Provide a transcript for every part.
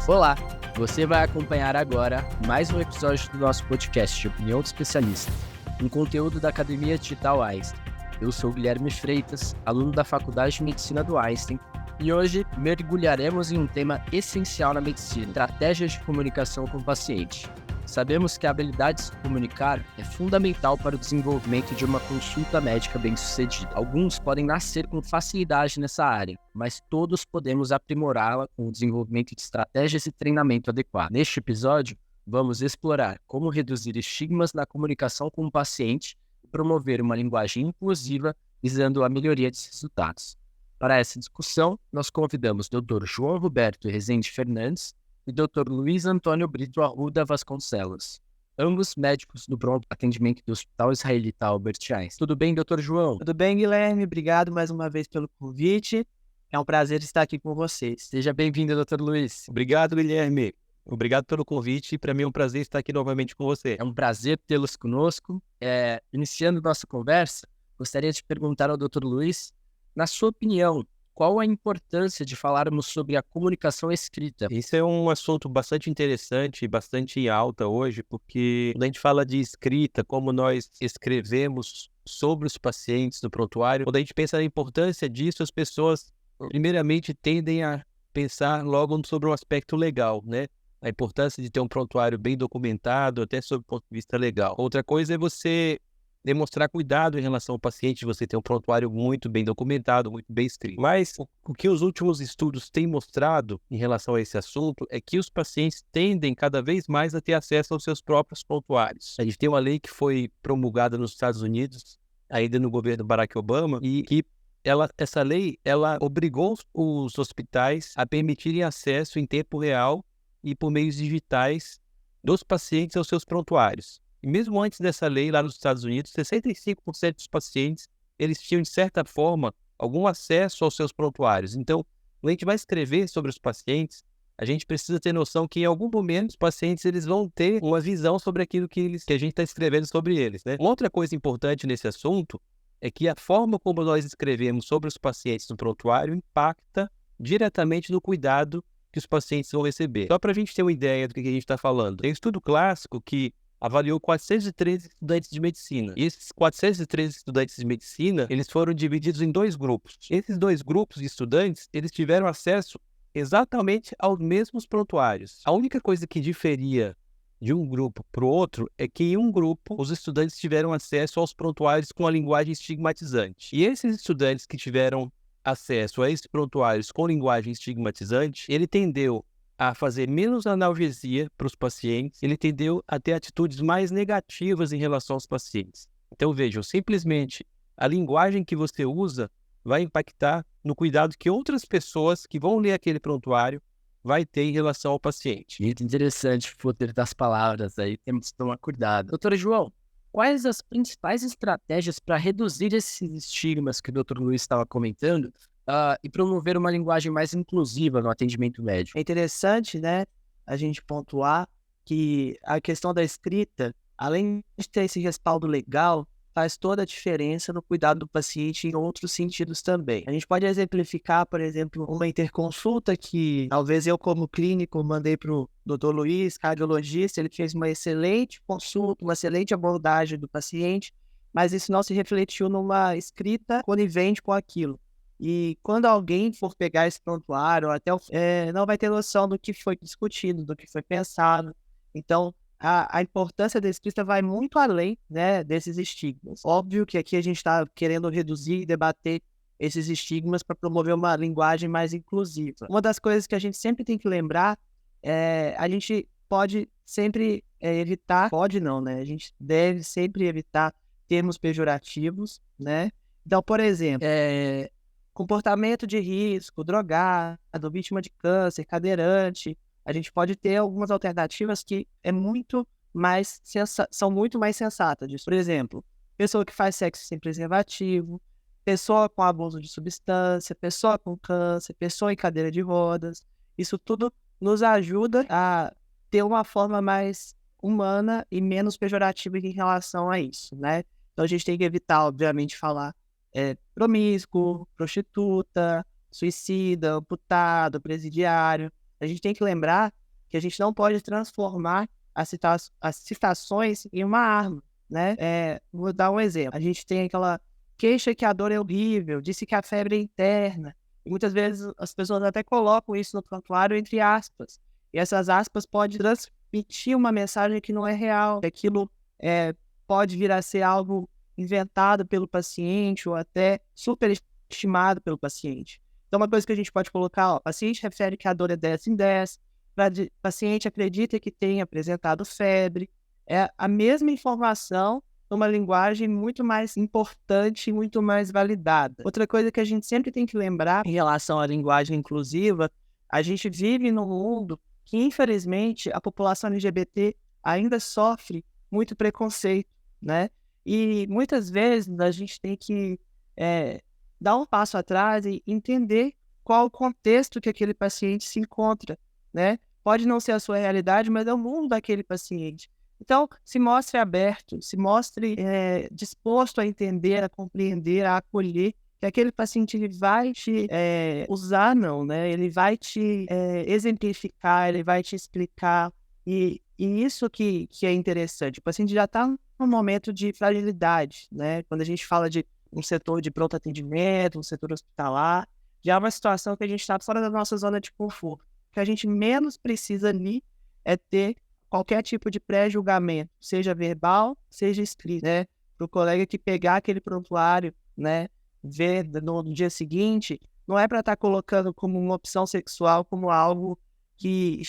Olá, você vai acompanhar agora mais um episódio do nosso podcast Opinião de Especialista, um conteúdo da Academia Digital Einstein. Eu sou o Guilherme Freitas, aluno da Faculdade de Medicina do Einstein, e hoje mergulharemos em um tema essencial na medicina: estratégias de comunicação com o paciente. Sabemos que a habilidade de se comunicar é fundamental para o desenvolvimento de uma consulta médica bem-sucedida. Alguns podem nascer com facilidade nessa área, mas todos podemos aprimorá-la com o desenvolvimento de estratégias e treinamento adequado. Neste episódio, vamos explorar como reduzir estigmas na comunicação com o paciente e promover uma linguagem inclusiva visando a melhoria de resultados. Para essa discussão, nós convidamos o Dr. João Roberto Rezende Fernandes e Dr. Luiz Antônio Brito Arruda Vasconcelos, ambos médicos do pronto atendimento do Hospital Israelita Albert Einstein. Tudo bem, Dr. João? Tudo bem, Guilherme? Obrigado mais uma vez pelo convite. É um prazer estar aqui com vocês. Seja bem-vindo, Dr. Luiz. Obrigado, Guilherme. Obrigado pelo convite. Para mim é um prazer estar aqui novamente com você. É um prazer tê-los conosco. Iniciando nossa conversa, gostaria de perguntar ao Dr. Luiz, na sua opinião, qual a importância de falarmos sobre a comunicação escrita? Isso é um assunto bastante interessante e bastante em alta hoje, porque quando a gente fala de escrita, como nós escrevemos sobre os pacientes no prontuário, quando a gente pensa na importância disso, as pessoas primeiramente tendem a pensar logo sobre o aspecto legal, né? A importância de ter um prontuário bem documentado, até sob o ponto de vista legal. Outra coisa é você demonstrar cuidado em relação ao paciente, você ter um prontuário muito bem documentado, muito bem escrito. Mas o que os últimos estudos têm mostrado em relação a esse assunto é que os pacientes tendem cada vez mais a ter acesso aos seus próprios prontuários. A gente tem uma lei que foi promulgada nos Estados Unidos, ainda no governo Barack Obama, e que essa lei obrigou os hospitais a permitirem acesso em tempo real e por meios digitais dos pacientes aos seus prontuários. E mesmo antes dessa lei, lá nos Estados Unidos, 65% dos pacientes, eles tinham, de certa forma, algum acesso aos seus prontuários. Então, quando a gente vai escrever sobre os pacientes, a gente precisa ter noção que, em algum momento, os pacientes eles vão ter uma visão sobre aquilo que a gente está escrevendo sobre eles, né? Uma outra coisa importante nesse assunto é que a forma como nós escrevemos sobre os pacientes no prontuário impacta diretamente no cuidado que os pacientes vão receber. Só para a gente ter uma ideia do que a gente está falando. Tem um estudo clássico que avaliou 413 estudantes de medicina. E esses 413 estudantes de medicina, eles foram divididos em dois grupos. Esses dois grupos de estudantes, eles tiveram acesso exatamente aos mesmos prontuários. A única coisa que diferia de um grupo para o outro é que em um grupo, os estudantes tiveram acesso aos prontuários com a linguagem estigmatizante. E esses estudantes que tiveram acesso a esses prontuários com linguagem estigmatizante, ele tendeu a fazer menos analgesia para os pacientes, ele tendeu a ter atitudes mais negativas em relação aos pacientes. Então vejam, simplesmente a linguagem que você usa vai impactar no cuidado que outras pessoas que vão ler aquele prontuário vai ter em relação ao paciente. Muito interessante o poder das palavras aí, temos que tomar cuidado. Doutor João, quais as principais estratégias para reduzir esses estigmas que o Dr. Luiz estava comentando e promover uma linguagem mais inclusiva no atendimento médico? É interessante, né, a gente pontuar que a questão da escrita, além de ter esse respaldo legal, faz toda a diferença no cuidado do paciente em outros sentidos também. A gente pode exemplificar, por exemplo, uma interconsulta que talvez eu, como clínico, mandei para o Dr. Luiz, cardiologista, ele fez uma excelente consulta, uma excelente abordagem do paciente, mas isso não se refletiu numa escrita conivente com aquilo. E quando alguém for pegar esse prontuário, não vai ter noção do que foi discutido, do que foi pensado. Então, a importância da escrita vai muito além, né, desses estigmas. Óbvio que aqui a gente está querendo reduzir e debater esses estigmas para promover uma linguagem mais inclusiva. Uma das coisas que a gente sempre tem que lembrar a gente pode sempre evitar, pode não, né? A gente deve sempre evitar termos pejorativos, né? Então, por exemplo, comportamento de risco, drogado, vítima de câncer, cadeirante. A gente pode ter algumas alternativas que são muito mais sensatas. Por exemplo, pessoa que faz sexo sem preservativo, pessoa com abuso de substância, pessoa com câncer, pessoa em cadeira de rodas. Isso tudo nos ajuda a ter uma forma mais humana e menos pejorativa em relação a isso, né? Então a gente tem que evitar, obviamente, falar promíscuo, prostituta, suicida, amputado, presidiário. a gente tem que lembrar que a gente não pode transformar as citações em uma arma, né? Vou dar um exemplo. A gente tem aquela queixa que a dor é horrível, disse que a febre é interna. E muitas vezes as pessoas até colocam isso no prontuário entre aspas. E essas aspas podem transmitir uma mensagem que não é real, que aquilo pode vir a ser algo inventado pelo paciente ou até superestimado pelo paciente. Então, uma coisa que a gente pode colocar, o paciente refere que a dor é 10 em 10, o paciente acredita que tem apresentado febre. É a mesma informação numa linguagem muito mais importante e muito mais validada. Outra coisa que a gente sempre tem que lembrar em relação à linguagem inclusiva, a gente vive num mundo que, infelizmente, a população LGBT ainda sofre muito preconceito, né? E muitas vezes a gente tem que dar um passo atrás e entender qual o contexto que aquele paciente se encontra, né? Pode não ser a sua realidade, mas é o mundo daquele paciente. Então, se mostre aberto, se mostre disposto a entender, a compreender, a acolher, que aquele paciente ele vai te usar, não, né? Ele vai te exemplificar, ele vai te explicar. E isso que é interessante. O paciente já está num momento de fragilidade, né? Quando a gente fala de um setor de pronto atendimento, um setor hospitalar, já é uma situação que a gente está fora da nossa zona de conforto. O que a gente menos precisa ali é ter qualquer tipo de pré-julgamento, seja verbal, seja escrito, né? Para o colega que pegar aquele prontuário, né, ver no dia seguinte, não é para estar colocando como uma opção sexual, como algo que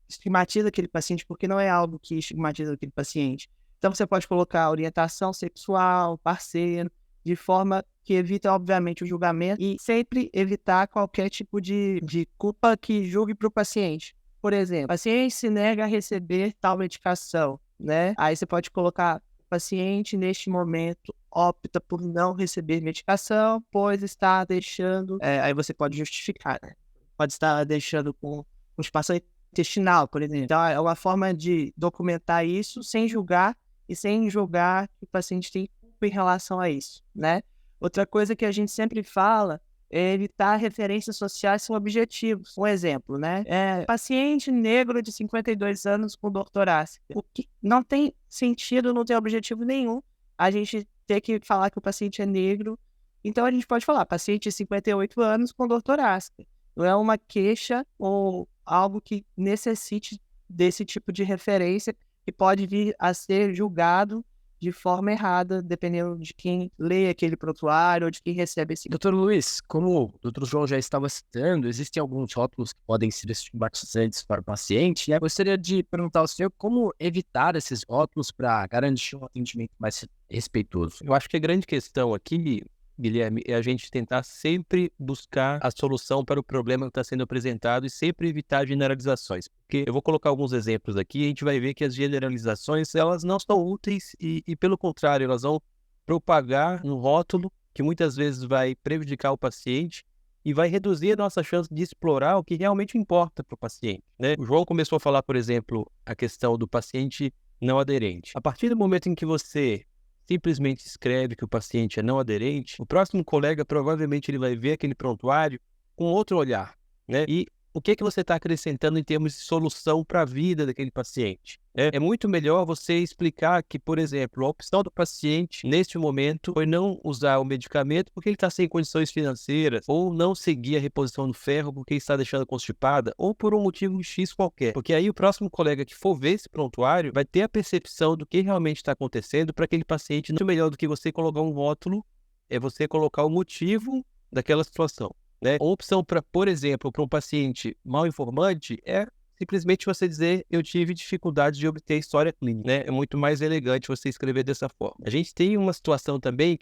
estigmatiza aquele paciente, porque não é algo que estigmatiza aquele paciente. Então, você pode colocar orientação sexual, parceiro, de forma que evita, obviamente, o julgamento e sempre evitar qualquer tipo de culpa que julgue para o paciente. Por exemplo, o paciente se nega a receber tal medicação, né? Aí você pode colocar, o paciente, neste momento, opta por não receber medicação, pois está deixando... aí você pode justificar, né? Pode estar deixando com constipação intestinal, por exemplo. Então, é uma forma de documentar isso sem julgar e sem julgar que o paciente tem culpa em relação a isso, né? Outra coisa que a gente sempre fala é evitar referências sociais sem objetivos. Um exemplo, né? Paciente negro de 52 anos com dor torácica. O que não tem sentido, não tem objetivo nenhum a gente ter que falar que o paciente é negro. Então, a gente pode falar paciente de 58 anos com dor torácica. Não é uma queixa ou algo que necessite desse tipo de referência que pode vir a ser julgado de forma errada, dependendo de quem lê aquele prontuário ou de quem recebe esse... Doutor Luiz, como o Dr. João já estava citando, existem alguns rótulos que podem ser estigmatizantes para o paciente, né? Gostaria de perguntar ao senhor como evitar esses rótulos para garantir um atendimento mais respeitoso. Eu acho que a grande questão aqui, Guilherme, é a gente tentar sempre buscar a solução para o problema que está sendo apresentado e sempre evitar generalizações. Porque eu vou colocar alguns exemplos aqui e a gente vai ver que as generalizações, elas não são úteis e pelo contrário, elas vão propagar um rótulo que muitas vezes vai prejudicar o paciente e vai reduzir a nossa chance de explorar o que realmente importa para o paciente, né? O João começou a falar, por exemplo, a questão do paciente não aderente. A partir do momento em que você simplesmente escreve que o paciente é não aderente, o próximo colega provavelmente ele vai ver aquele prontuário com outro olhar, né? E o que você está acrescentando em termos de solução para a vida daquele paciente, né? É muito melhor você explicar que, por exemplo, a opção do paciente neste momento foi não usar o medicamento porque ele está sem condições financeiras, ou não seguir a reposição do ferro porque está deixando constipada, ou por um motivo X qualquer. Porque aí o próximo colega que for ver esse prontuário vai ter a percepção do que realmente está acontecendo para aquele paciente. Não é melhor do que você colocar um rótulo, é você colocar o motivo daquela situação, né? Uma opção, por exemplo, para um paciente mal informante é simplesmente você dizer eu tive dificuldade de obter história clínica, né? É muito mais elegante você escrever dessa forma. A gente tem uma situação também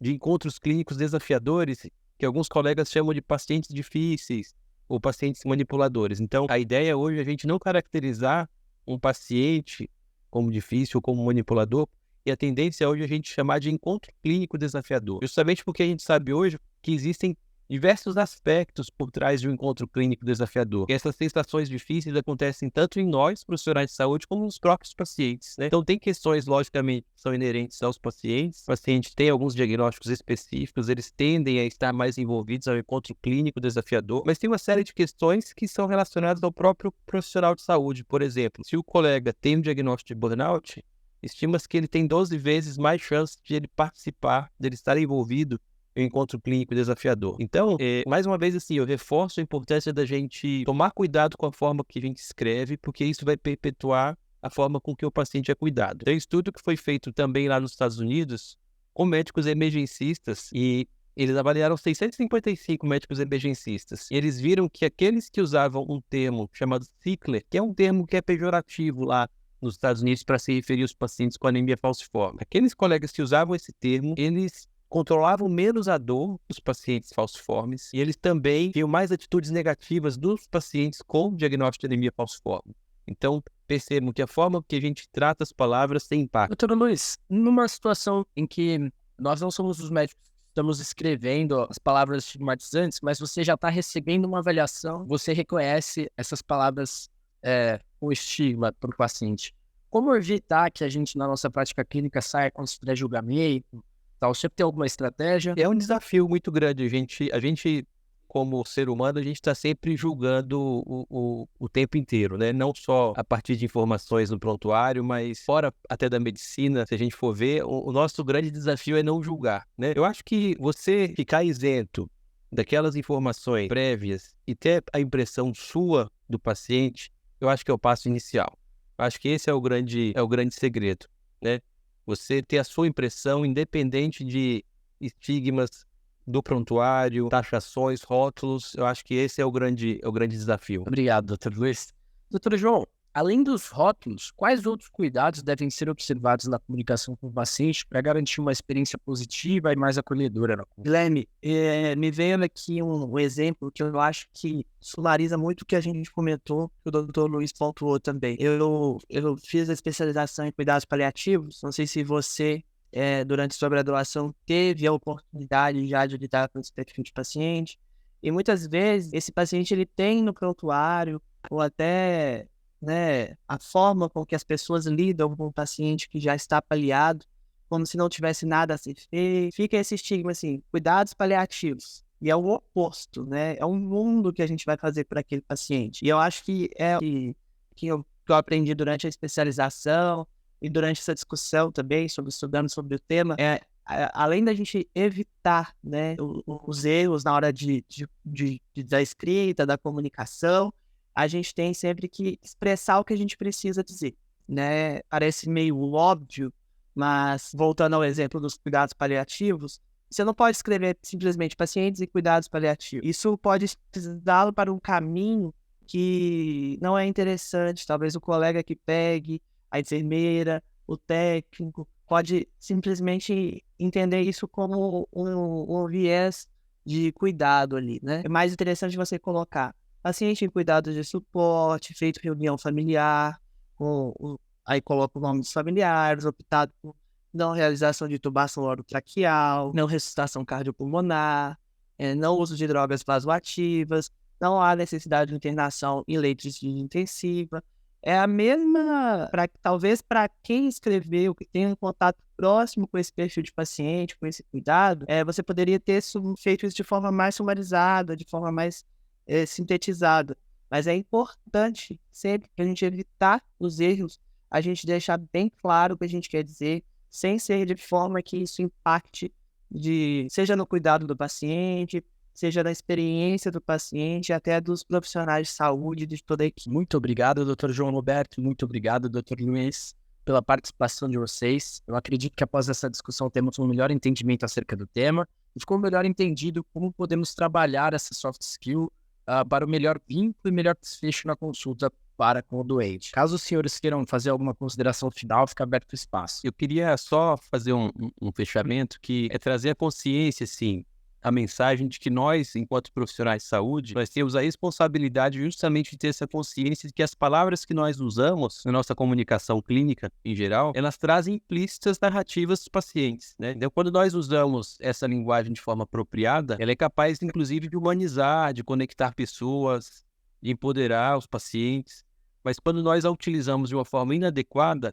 de encontros clínicos desafiadores que alguns colegas chamam de pacientes difíceis ou pacientes manipuladores. Então, a ideia hoje é a gente não caracterizar um paciente como difícil ou como manipulador, e a tendência hoje é a gente chamar de encontro clínico desafiador. Justamente porque a gente sabe hoje que existem diversos aspectos por trás de um encontro clínico desafiador. E essas sensações difíceis acontecem tanto em nós, profissionais de saúde, como nos próprios pacientes, né? Então, tem questões, logicamente, que são inerentes aos pacientes. O paciente tem alguns diagnósticos específicos, eles tendem a estar mais envolvidos ao encontro clínico desafiador, mas tem uma série de questões que são relacionadas ao próprio profissional de saúde. Por exemplo, se o colega tem um diagnóstico de burnout, estima-se que ele tem 12 vezes mais chance de ele participar, de ele estar envolvido em um encontro clínico desafiador. Então, mais uma vez, assim, eu reforço a importância da gente tomar cuidado com a forma que a gente escreve, porque isso vai perpetuar a forma com que o paciente é cuidado. Tem um estudo que foi feito também lá nos Estados Unidos com médicos emergencistas e eles avaliaram 655 médicos emergencistas. E eles viram que aqueles que usavam um termo chamado Sickler, que é um termo que é pejorativo lá nos Estados Unidos para se referir aos pacientes com anemia falciforme. Aqueles colegas que usavam esse termo, eles controlavam menos a dor dos pacientes falciformes e eles também tinham mais atitudes negativas dos pacientes com diagnóstico de anemia falciforme. Então, percebam que a forma que a gente trata as palavras tem impacto. Doutor Luiz, numa situação em que nós não somos os médicos que estamos escrevendo as palavras estigmatizantes, mas você já está recebendo uma avaliação, você reconhece essas palavras com estigma para o paciente. Como evitar que a gente, na nossa prática clínica, saia com esse pré-julgamento? Tal? Você tem alguma estratégia? É um desafio muito grande. A gente como ser humano, a gente está sempre julgando o tempo inteiro, né? Não só a partir de informações no prontuário, mas fora até da medicina, se a gente for ver, o nosso grande desafio é não julgar, né? Eu acho que você ficar isento daquelas informações prévias e ter a impressão sua do paciente, eu acho que é o passo inicial. Eu acho que esse é o grande segredo, né? Você ter a sua impressão independente de estigmas do prontuário, taxações, rótulos. Eu acho que esse é o grande desafio. Obrigado, doutor Luiz. Doutor João, além dos rótulos, quais outros cuidados devem ser observados na comunicação com o paciente para garantir uma experiência positiva e mais acolhedora? Guilherme, me veio aqui um exemplo que eu acho que sumariza muito o que a gente comentou, que o doutor Luiz pontuou também. Eu fiz a especialização em cuidados paliativos, não sei se você, durante sua graduação, teve a oportunidade já de lidar com esse perfil de paciente, e muitas vezes esse paciente ele tem no prontuário, ou até a forma com que as pessoas lidam com o paciente que já está paliado, como se não tivesse nada a ser feito. Fica esse estigma assim, cuidados paliativos. E é o oposto, né? É um mundo que a gente vai fazer para aquele paciente. E eu acho que é o que eu aprendi durante a especialização e durante essa discussão também, estudando sobre o tema, além da gente evitar, né, os erros na hora da escrita, da comunicação, a gente tem sempre que expressar o que a gente precisa dizer, né? Parece meio óbvio, mas voltando ao exemplo dos cuidados paliativos, você não pode escrever simplesmente pacientes e cuidados paliativos. Isso pode dá-lo para um caminho que não é interessante. Talvez o colega que pegue, a enfermeira, o técnico, pode simplesmente entender isso como um viés de cuidado ali, né? É mais interessante você colocar paciente em cuidados de suporte, feito reunião familiar, aí coloca o nome dos familiares, optado por não realização de intubação orotraqueal, não ressuscitação cardiopulmonar, não uso de drogas vasoativas, não há necessidade de internação em leitos de intensiva. É a mesma, talvez para quem escreveu, que tem um contato próximo com esse perfil de paciente, com esse cuidado, você poderia ter feito isso de forma mais sumarizada, de forma mais sintetizada. Mas é importante sempre que a gente evitar os erros, a gente deixar bem claro o que a gente quer dizer, sem ser de forma que isso impacte, seja no cuidado do paciente, seja na experiência do paciente, até dos profissionais de saúde de toda a equipe. Muito obrigado, Dr. João Roberto, muito obrigado, Dr. Luiz, pela participação de vocês. Eu acredito que após essa discussão temos um melhor entendimento acerca do tema e ficou melhor entendido como podemos trabalhar essa soft skill para o melhor vínculo e melhor desfecho na consulta para com o doente. Caso os senhores queiram fazer alguma consideração final, fica aberto o espaço. Eu queria só fazer um fechamento que é trazer a consciência, assim, a mensagem de que nós, enquanto profissionais de saúde, nós temos a responsabilidade justamente de ter essa consciência de que as palavras que nós usamos na nossa comunicação clínica, em geral, elas trazem implícitas narrativas dos pacientes, né? Então, quando nós usamos essa linguagem de forma apropriada, ela é capaz, inclusive, de humanizar, de conectar pessoas, de empoderar os pacientes. Mas quando nós a utilizamos de uma forma inadequada,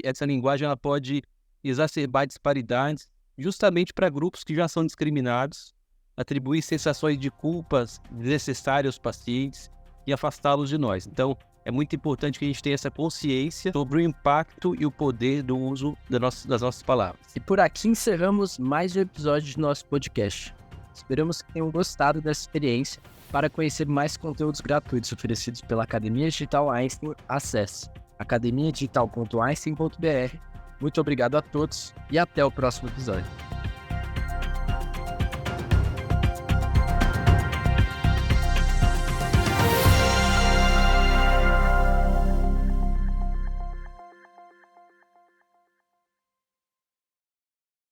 essa linguagem ela pode exacerbar disparidades, justamente para grupos que já são discriminados, atribuir sensações de culpas desnecessárias aos pacientes e afastá-los de nós. Então, é muito importante que a gente tenha essa consciência sobre o impacto e o poder do uso das nossas palavras. E por aqui encerramos mais um episódio do nosso podcast. Esperamos que tenham gostado dessa experiência. Para conhecer mais conteúdos gratuitos oferecidos pela Academia Digital Einstein, acesse academiadigital.einstein.br. Muito obrigado a todos e até o próximo episódio.